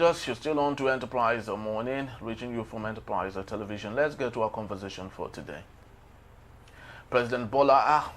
us, you're still on to Enterprise Morning, reaching you from Enterprise Television. Let's get to our conversation for today. President Bola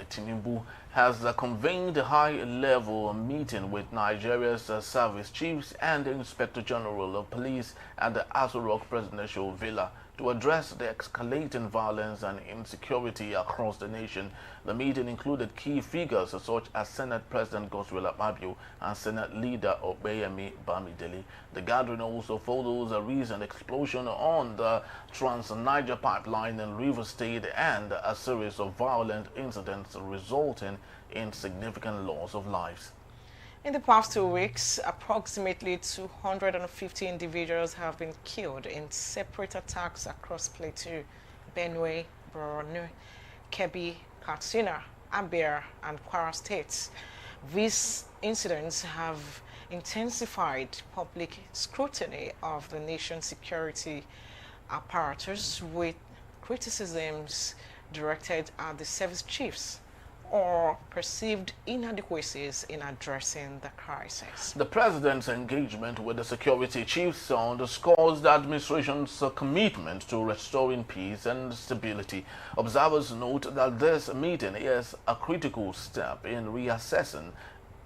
Tinubu has convened a high-level meeting with Nigeria's service chiefs and the Inspector General of Police at the Aso Rock Presidential Villa to address the escalating violence and insecurity across the nation. The meeting included key figures such as Senate President Godswill Akpabio and Senate Leader Opeyemi Bamidele. The gathering also follows a recent explosion on the Trans-Niger pipeline in Rivers State and a series of violent incidents resulting in significant loss of lives. In the past 2 weeks, approximately 250 individuals have been killed in separate attacks across Plateau, Benue, Borno, Kebbi, Katsina, Abia, and Kwara states. These incidents have intensified public scrutiny of the nation's security apparatus, with criticisms directed at the service chiefs or perceived inadequacies in addressing the crisis. The president's engagement with the security chiefs underscores the administration's commitment to restoring peace and stability. Observers note that this meeting is a critical step in reassessing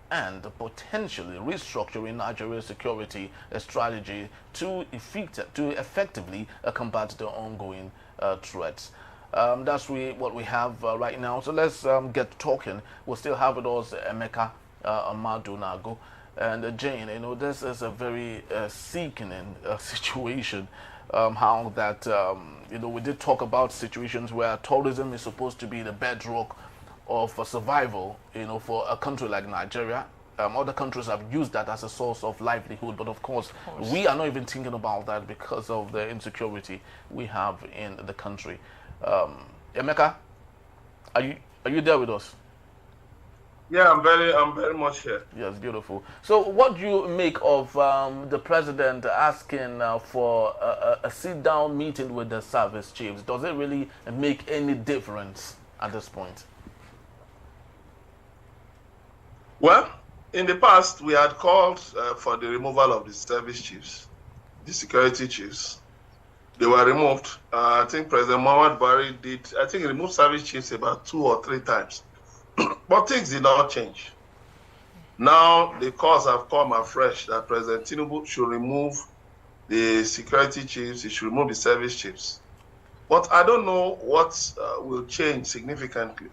and potentially restructuring Nigeria's security strategy to effectively combat the ongoing threats. That's what we have right now. So let's get talking. We'll still have with us Emeka Amadunago and Jane. You know, this is a very sickening situation. How that you know, we did talk about situations where tourism is supposed to be the bedrock of survival. You know, for a country like Nigeria. Other countries have used that as a source of livelihood, but of course, we are not even thinking about that because of the insecurity we have in the country. Emeka, are you there with us? Yeah, I'm very much here. Yes, beautiful. So, what do you make of the president asking for a sit-down meeting with the service chiefs? Does it really make any difference at this point? Well, in the past, we had called for the removal of the service chiefs, the security chiefs. They were removed. I think President Muhammad Buhari did, I think he removed service chiefs about 2 or 3 times. But things did not change. Now the calls have come afresh that President Tinubu should remove the security chiefs, he should remove the service chiefs. But I don't know what will change significantly.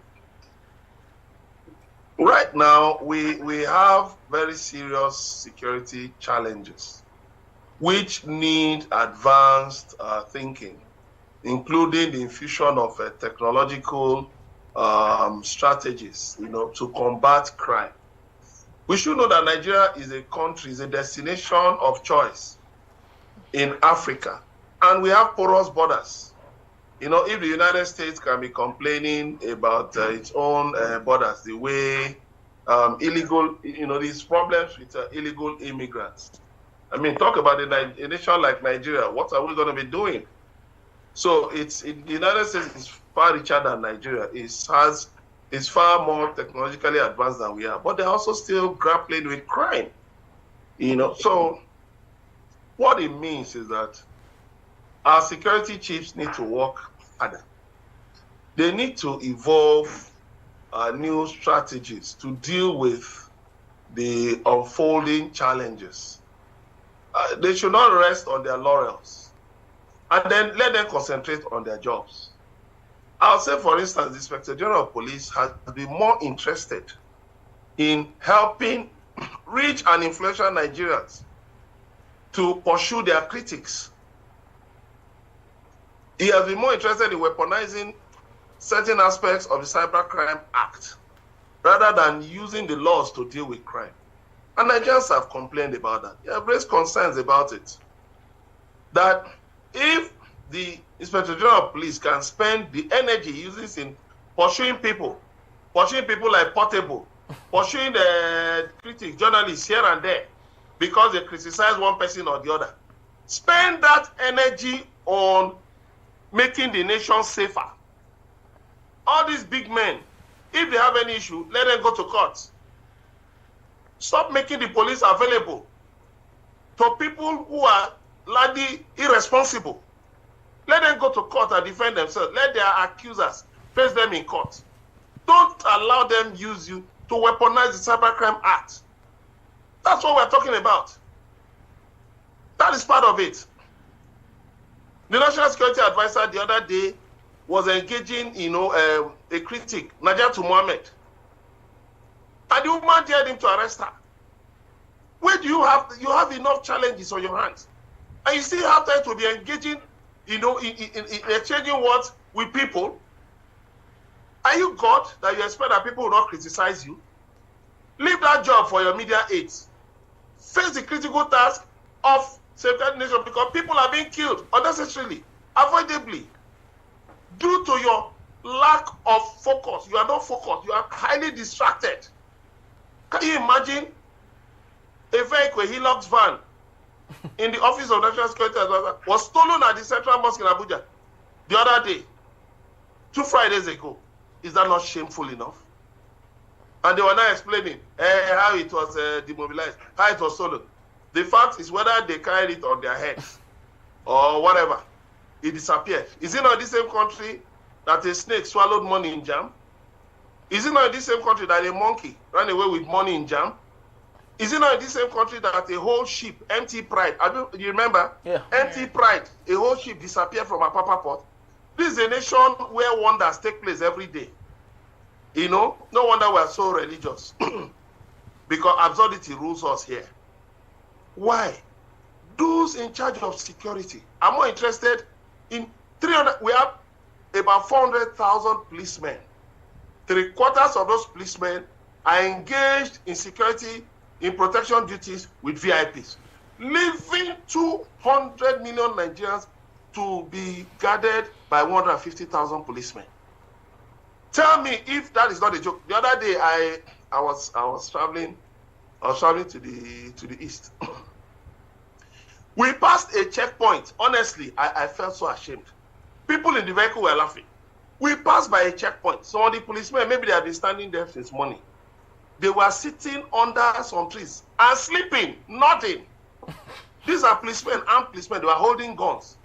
Right now, we have very serious security challenges, which need advanced thinking, including the infusion of technological strategies, you know, to combat crime. We should know that Nigeria is a country, is a destination of choice in Africa, and we have porous borders. You know, if the United States can be complaining about its own borders, the way illegal, you know, these problems with illegal immigrants. I mean, talk about a nation like Nigeria. What are we going to be doing? So the United States is far richer than Nigeria. Is far more technologically advanced than we are, but they're also still grappling with crime. You know, so what it means is that our security chiefs need to work harder. They need to evolve new strategies to deal with the unfolding challenges. They should not rest on their laurels, and then let them concentrate on their jobs. I'll say, for instance, the Inspector General of Police has been more interested in helping rich and influential Nigerians to pursue their critics. He has been more interested in weaponizing certain aspects of the Cybercrime Act rather than using the laws to deal with crime. And Nigerians have complained about that. They have raised concerns about it. That if the Inspector General of Police can spend the energy he uses in pursuing people like Portable, pursuing the critics, journalists here and there, because they criticize one person or the other, spend that energy on making the nation safer. All these big men, if they have any issue, let them go to court. Stop making the police available to people who are largely irresponsible. Let them go to court and defend themselves. Let their accusers face them in court. Don't allow them use you to weaponize the Cybercrime Act. That's what we're talking about. That is part of it. The National Security Advisor the other day was engaging, a critic, Najatu Mohammed. And the woman dared him to arrest her. Where do you have enough challenges on your hands? And you still have time to be engaging, in exchanging words with people? Are you God that you expect that people will not criticize you? Leave that job for your media aides. Face the critical task of safeguarding the nation, because people are being killed unnecessarily, avoidably, due to your lack of focus. You are not focused. You are highly distracted. Can you imagine a vehicle, a Hilux van, in the Office of National Security Advisor was stolen at the Central Mosque in Abuja the other day, 2 Fridays ago? Is that not shameful enough? And they were now explaining how it was demobilized, how it was stolen. The fact is, whether they carried it on their heads or whatever, it disappeared. Is it not the same country that a snake swallowed money in jam? Is it not the same country that a monkey ran away with money in jam? Is it not the same country that a whole ship, empty Pride, you remember? Yeah. Empty Pride, a whole ship disappeared from Apapa Port. This is a nation where wonders take place every day. No wonder we are so religious. Because absurdity rules us here. Why? Those in charge of security are more interested in 300. We have about 400,000 policemen. 3/4 of those policemen are engaged in security, in protection duties with VIPs, leaving 200 million Nigerians to be guarded by 150,000 policemen. Tell me if that is not a joke. The other day I was traveling to the east. We passed a checkpoint. Honestly, I felt so ashamed. People in the vehicle were laughing. We passed by a checkpoint. Some of the policemen, maybe they have been standing there since morning. They were sitting under some trees and sleeping, nodding. These are policemen, armed policemen. They were holding guns.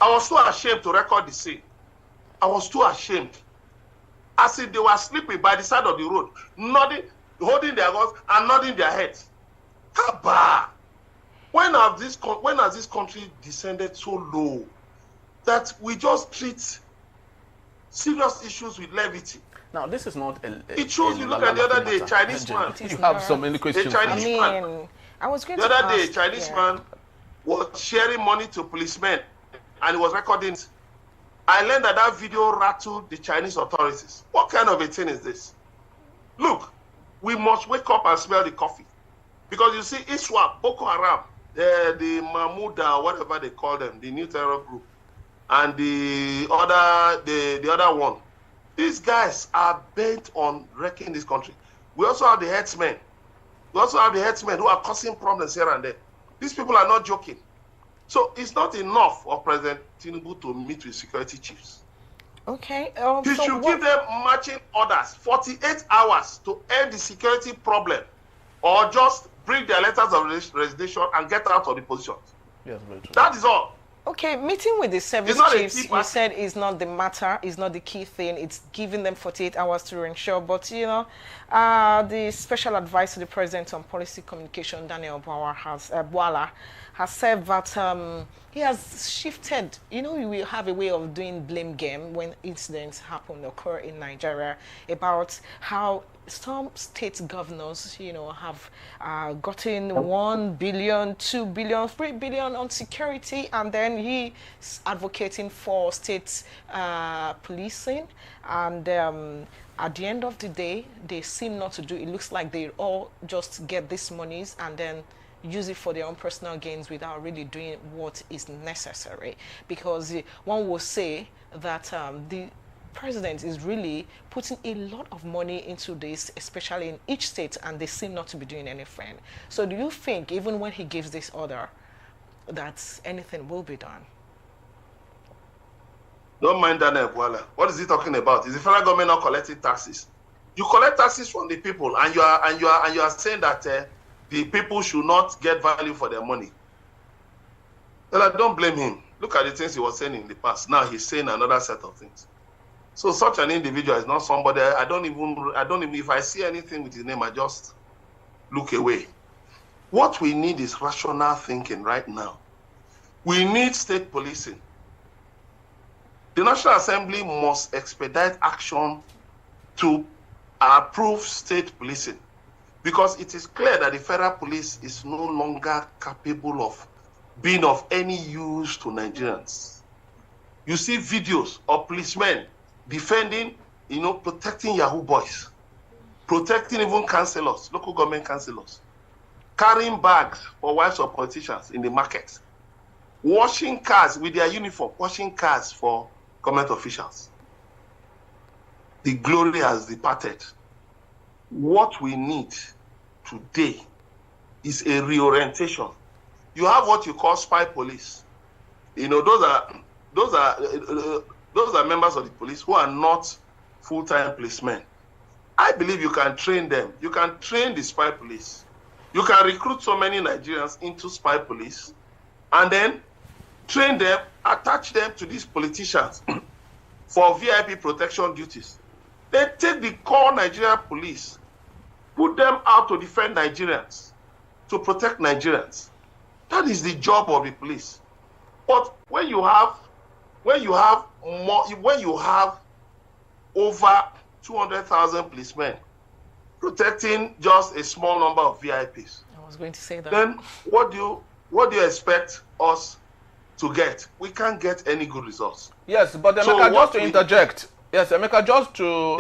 I was so ashamed to record the scene. I was too ashamed. As if they were sleeping by the side of the road, nodding, holding their guns and nodding their heads. Haba! When has this country descended so low that we just treat serious issues with levity? Now, this is not it shows you. Look at the other day, Chinese man. You have so many questions. I was going the to other ask, day, Chinese man was sharing money to policemen, and he was recording it. I learned that video rattled the Chinese authorities. What kind of a thing is this? Look, we must wake up and smell the coffee, because you see, ISWAP, Boko Haram, the Mahmouda, whatever they call them, the new terror group, and the other one. These guys are bent on wrecking this country. We also have the headsmen. We also have the headsmen who are causing problems here and there. These people are not joking. So it's not enough for President Tinubu to meet with security chiefs. Okay. He should give them marching orders, 48 hours to end the security problem, or just bring their letters of resignation and get out of the positions. Yes, very true. That is all. Okay, meeting with the service chiefs, you said is not the matter, is not the key thing. It's giving them 48 hours to ensure. But, the special advisor to the president on policy communication, Daniel Bola, has said that he has shifted. We will have a way of doing blame game when incidents occur in Nigeria, about how some state governors, have gotten 1 billion, 2 billion, 3 billion on security, and then he's advocating for state policing. And at the end of the day, they seem not to do. It looks like they all just get these monies and then use it for their own personal gains without really doing what is necessary. Because one will say that the president is really putting a lot of money into this, especially in each state, and they seem not to be doing anything. So do you think, even when he gives this order, that anything will be done? Don't mind Daniel Bola. What is he talking about? Is the federal government not collecting taxes? You collect taxes from the people, and you are saying that the people should not get value for their money. Well, I don't blame him. Look at the things he was saying in the past. Now he's saying another set of things. So such an individual is not somebody, I don't even, if I see anything with his name, I just look away. What we need is rational thinking right now. We need state policing. The National Assembly must expedite action to approve state policing, because it is clear that the federal police is no longer capable of being of any use to Nigerians. You see videos of policemen defending, protecting Yahoo boys, protecting even councillors, local government councillors, carrying bags for wives of politicians in the market, washing cars with their uniform, washing cars for government officials. The glory has departed. What we need today is a reorientation. You have what you call spy police. Those are members of the police who are not full-time policemen. I believe you can train them. You can train the spy police. You can recruit so many Nigerians into spy police and then train them, attach them to these politicians for VIP protection duties. They take the core Nigerian police, put them out to defend Nigerians, to protect Nigerians. That is the job of the police. But when you have over 200,000 policemen protecting just a small number of VIPs, I was going to say that. Then what do you expect us to get? We can't get any good results. Yes, but Emeka, just to interject. Yes, Emeka, just to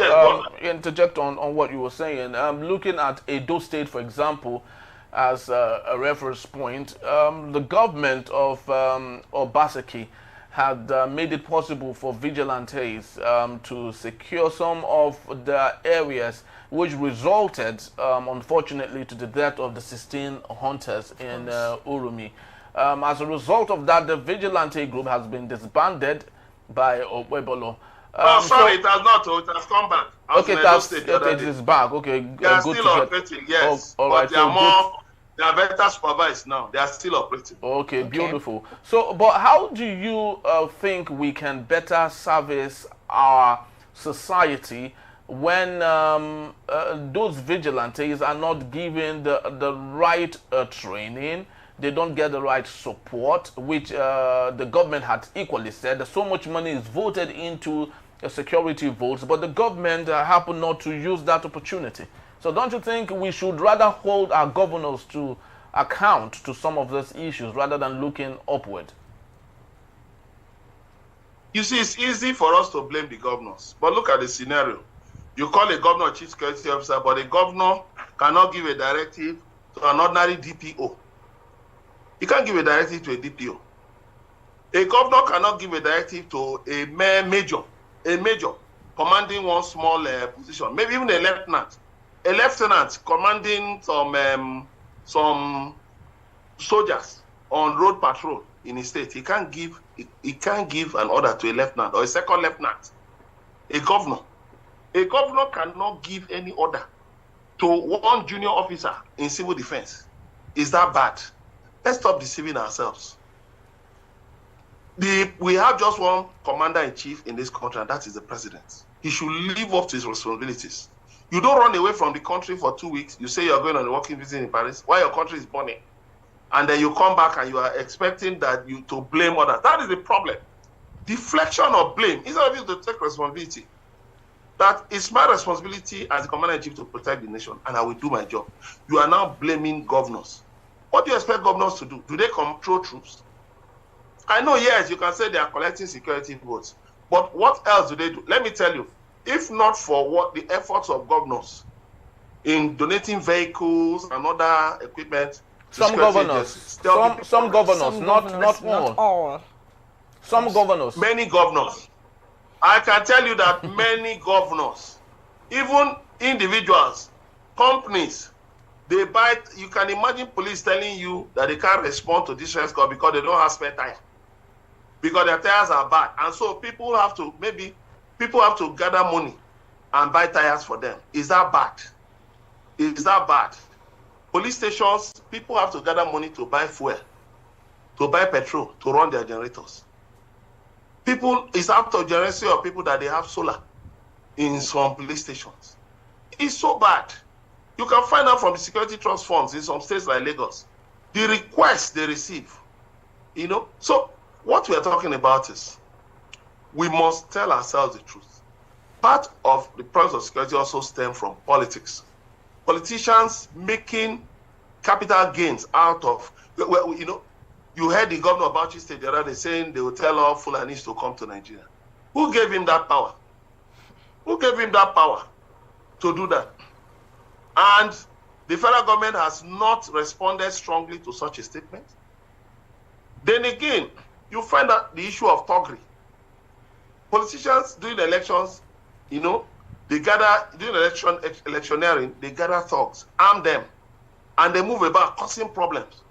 interject on what you were saying. Looking at Edo State, for example, as a reference point, the government of Obaseki had made it possible for vigilantes to secure some of the areas, which resulted, unfortunately, to the death of the 16 hunters in Urumi. As a result of that, the vigilante group has been disbanded by Okwebolo. It has not. It has come back. It is back. Okay, they are still operating. Yes, all right, but they are better supervised now. They are still operating. Okay, beautiful. So, but how do you think we can better service our society when those vigilantes are not given the right training? They don't get the right support, which the government had equally said. So much money is voted into security votes, but the government happen not to use that opportunity. So don't you think we should rather hold our governors to account to some of these issues rather than looking upward? You see, it's easy for us to blame the governors, but look at the scenario. You call a governor chief security officer, but a governor cannot give a directive to an ordinary DPO. You can't give a directive to a DPO. A governor cannot give a directive to a major commanding one small position, maybe even a lieutenant commanding some soldiers on road patrol in his state. He can't give an order to a lieutenant or a second lieutenant. A governor cannot give any order to one junior officer in civil defense. Is that bad? Let's stop deceiving ourselves. We have just one commander-in-chief in this country, and that is the president. He should live up to his responsibilities. You don't run away from the country for 2 weeks. You say you're going on a working visit in Paris while your country is burning. And then you come back and you are expecting that you to blame others. That is the problem. Deflection of blame, instead of you to take responsibility. That it's my responsibility as the commander-in-chief to protect the nation, and I will do my job. You are now blaming governors. What do you expect governors to do? Do they control troops? I know, yes, you can say they are collecting security votes, but what else do they do? Let me tell you, if not for what the efforts of governors in donating vehicles and other equipment, some governors, not all. Some governors. Many governors. I can tell you that many governors, even individuals, companies, they buy. You can imagine police telling you that they can't respond to distress call because they don't have spare tire, because their tires are bad, and so people have to gather money and buy tires for them. Is that bad? Is that bad? police stations, people have to gather money to buy fuel, to buy petrol, to run their generators. People, it's out of generosity of people that they have solar in some police stations. It's so bad. You can find out from the security trust funds in some states like Lagos, the requests they receive, you know. So what we are talking about is we must tell ourselves the truth. Part of the problems of security also stem from politics. Politicians making capital gains out of, well, you know, you heard the governor of Bauchi State the other day saying they will tell all Fulanis to come to Nigeria. Who gave him that power? Who gave him that power to do that? And the federal government has not responded strongly to such a statement. Then again, you find out the issue of thuggery. Politicians during the elections, you know, they gather, during electioneering, they gather thugs, arm them, and they move about causing problems.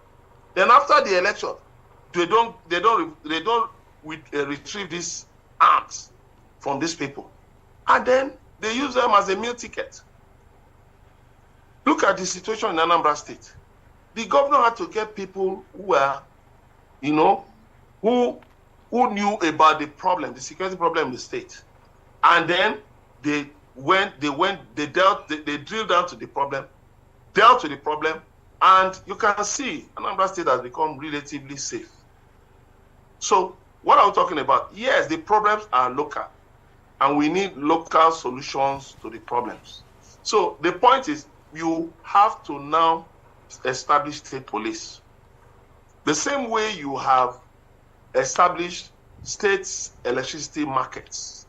Then after the election, they don't retrieve these arms from these people. And then they use them as a meal ticket. Look at the situation in Anambra State. The governor had to get people who were, you know, who knew about the problem, the security problem in the state. And then they drilled down to the problem, dealt with the problem, and you can see Anambra State has become relatively safe. So what are we talking about? Yes, the problems are local, and we need local solutions to the problems. So the point is, you have to now establish state police. The same way you have established states' electricity markets,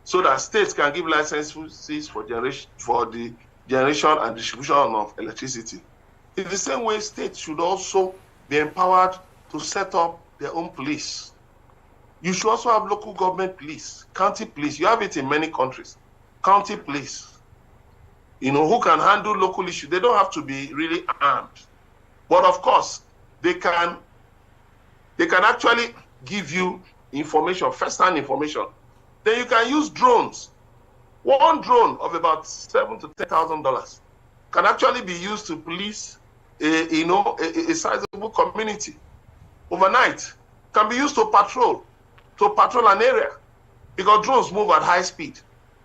so that states can give licenses for the generation and distribution of electricity. In the same way, states should also be empowered to set up their own police. You should also have local government police, county police. You have it in many countries. County police, you know, who can handle local issues. They don't have to be really armed. But of course, they can actually give you information, first-hand information. Then you can use drones. One drone of about $7,000 to $10,000 can actually be used to police a sizable community overnight. Can be used to patrol an area, because drones move at high speed.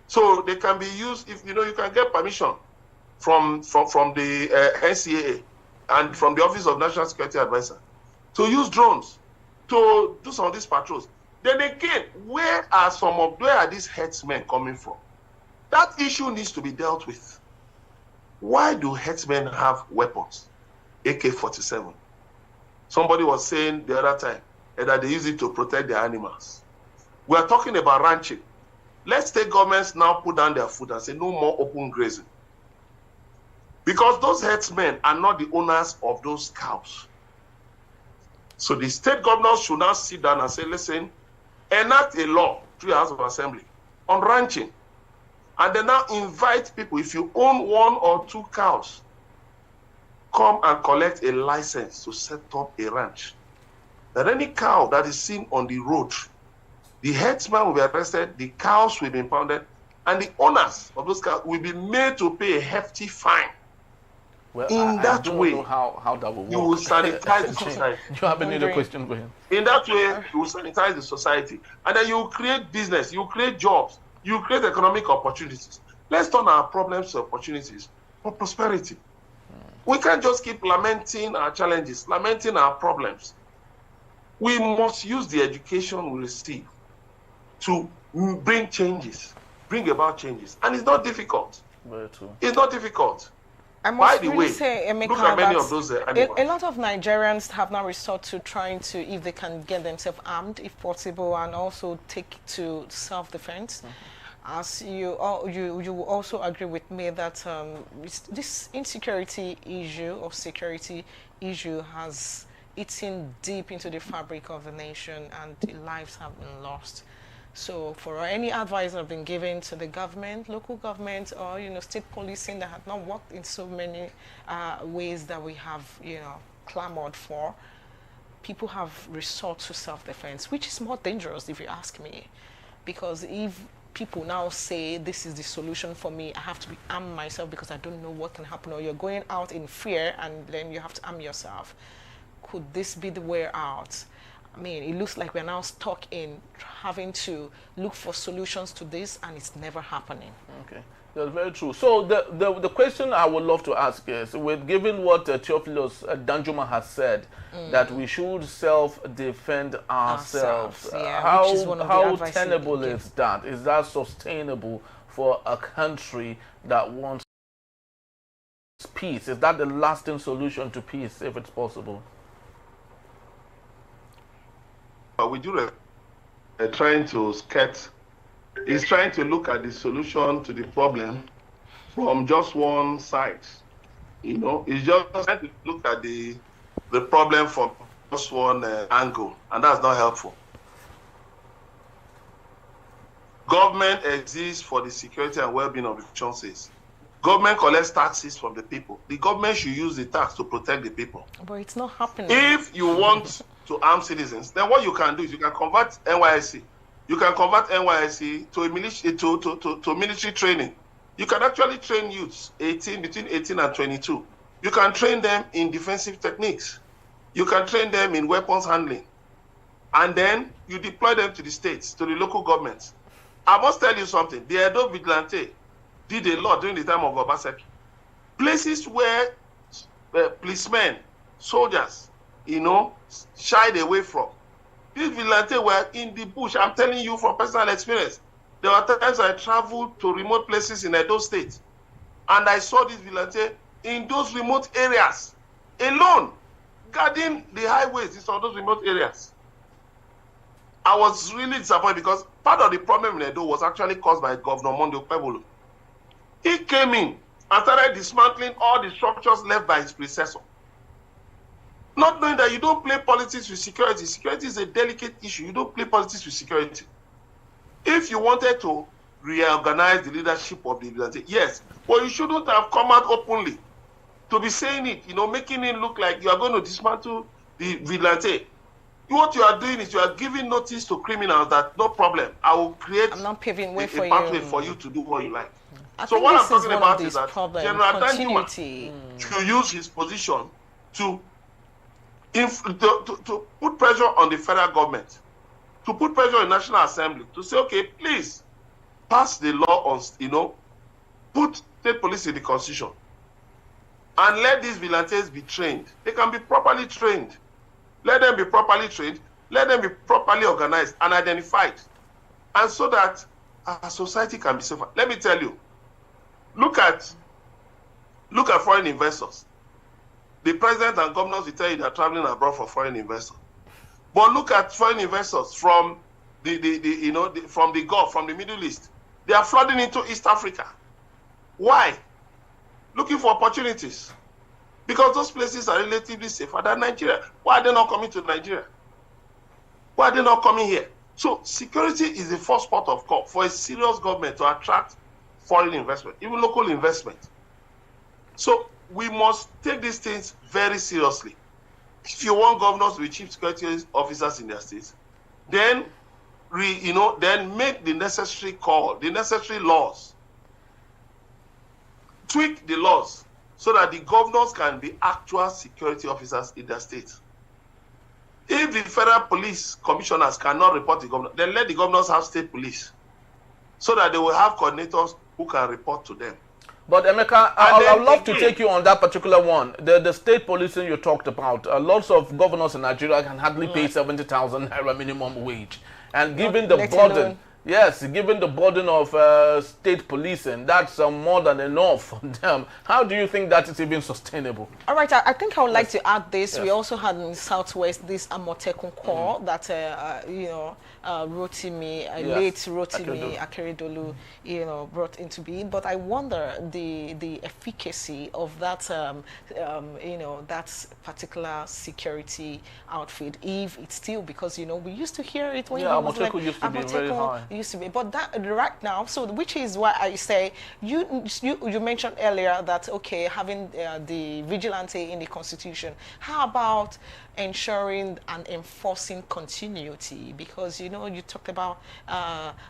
So they can be used, if you know, you can get permission from the NCAA and from the Office of National Security Advisor to use drones to do some of these patrols. Then again, where are these headsmen coming from? That issue needs to be dealt with. Why do headsmen have weapons? AK-47. Somebody was saying the other time that they use it to protect their animals. We are talking about ranching. Let's take governments now put down their foot and say no more open grazing. Because those herdsmen are not the owners of those cows. So the state governors should now sit down and say, listen, enact a law through the House of Assembly on ranching. And then now invite people, if you own 1 or 2 cows, come and collect a license to set up a ranch. That any cow that is seen on the road, the herdsman will be arrested, the cows will be impounded, and the owners of those cows will be made to pay a hefty fine. Well, in that way, how that will work. You will sanitize the society. You have another question, go ahead. In that way, you will sanitize the society. And then you will create business, you will create jobs, you will create economic opportunities. Let's turn our problems to opportunities for prosperity. We can't just keep lamenting our challenges, lamenting our problems. We must use the education we receive to bring changes, bring about changes. And it's not difficult. Very true. It's not difficult. I must By the really way, say, Emeka, look at many of those animals. A lot of Nigerians have now resort to trying to, if they can get themselves armed, if possible, and also take to self-defense. As you will also agree with me that this insecurity issue or security issue has eaten deep into the fabric of the nation, and lives have been lost. So for any advice that have been given to the government, local government, or state policing that have not worked in so many ways that we have clamored for, people have resort to self-defense, which is more dangerous if you ask me, because if people now say this is the solution for me. I have to be arm myself because I don't know what can happen, or you're going out in fear and then you have to arm yourself. Could this be the way out? I mean, it looks like we're now stuck in having to look for solutions to this, and it's never happening. Okay, that's very true. So the question I would love to ask is, given what Theophilus Danjuma has said, that we should self-defend ourselves, yeah, how tenable is that? Is that sustainable for a country that wants peace? Is that the lasting solution to peace, if it's possible? We do trying to sketch. He's trying to look at the solution to the problem from just one side. You know, he's just trying to look at the problem from just one angle, and that's not helpful. Government exists for the security and well-being of the nation. Government collects taxes from the people. The government should use the tax to protect the people. But it's not happening. If you want to arm citizens, then what you can do is you can convert NYSC. You can convert NYSC to a military training. You can actually train youths between 18 and 22. You can train them in defensive techniques. You can train them in weapons handling. And then you deploy them to the states, to the local governments. I must tell you something. The Edo Vigilante did a lot during the time of Obaseki. Places where policemen, soldiers, you know, shied away from. These vigilantes were in the bush. I'm telling you from personal experience. There were times I traveled to remote places in Edo State, and I saw these vigilantes in those remote areas, alone, guarding the highways in some of those remote areas. I was really disappointed because part of the problem in Edo was actually caused by Governor Monday Okpebholo. He came in and started dismantling all the structures left by his predecessor. Not knowing that you don't play politics with security. Security is a delicate issue. You don't play politics with security. If you wanted to reorganize the leadership of the vigilante, yes, but you shouldn't have come out openly to be saying it, you know, making it look like you are going to dismantle the vigilante. What you are doing is you are giving notice to criminals that no problem, I will create I'm not paving way a for pathway you. for you to do what you like. So what I'm talking about is that General Danjuma should use his position to put pressure on the federal government, to put pressure on the National Assembly, to say, okay, please pass the law on, you know, put state police in the constitution, and let these vigilantes be trained. They can be properly trained. Let them be properly trained. Let them be properly organized and identified, and so that our society can be safer. Let me tell you, look at foreign investors. The president and governors will tell you they're traveling abroad for foreign investors. But look at foreign investors from from the Gulf, from the Middle East. They are flooding into East Africa. Why? Looking for opportunities. Because those places are relatively safer than Nigeria. Why are they not coming to Nigeria? Why are they not coming here? So security is the first port of call for a serious government to attract foreign investment, even local investment. So we must take these things very seriously. If you want governors to be chief security officers in their states, then then make the necessary call, the necessary laws, tweak the laws so that the governors can be actual security officers in their states. If the federal police commissioners cannot report to the governor, then let the governors have state police so that they will have coordinators who can report to them. But Emeka, I would love to take you on that particular one. The state policing you talked about. Lots of governors in Nigeria can hardly pay 70,000 naira minimum wage. And given the burden, given the burden of state policing, that's more than enough for them. How do you think that is even sustainable? All right, I think I would like to add this. We also had in the Southwest this Amotekun Corps that, Rotimi, late Rotimi Akeredolu, brought into being. But I wonder the efficacy of that, that particular security outfit, if it's still, because, we used to hear it when Amotekun used to be very high. used to be. But that right now, so which is why I say you mentioned earlier that okay, having the vigilante in the constitution. How about ensuring and enforcing continuity? Because you talked about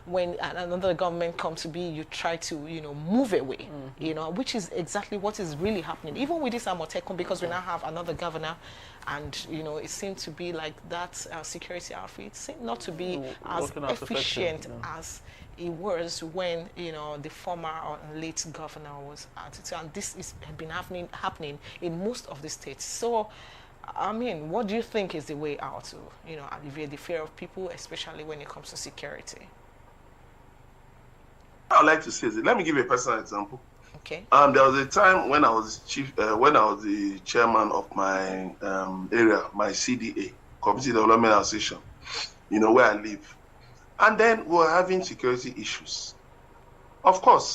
when another government comes to be, you try to move away. Which is exactly what is really happening. Even with this Amotekun, because we now have another governor, and it seemed to be like that security outfit seemed not to be as efficient as it was when the former or late governor was at it. And this has been happening in most of the states. So I mean, what do you think is the way out to alleviate the fear of people, especially when it comes to security? I'd like to say this. Let me give you a personal example. Okay. There was a time when I was the chairman of my area, my CDA, Community Development Association, where I live. And then we were having security issues. Of course,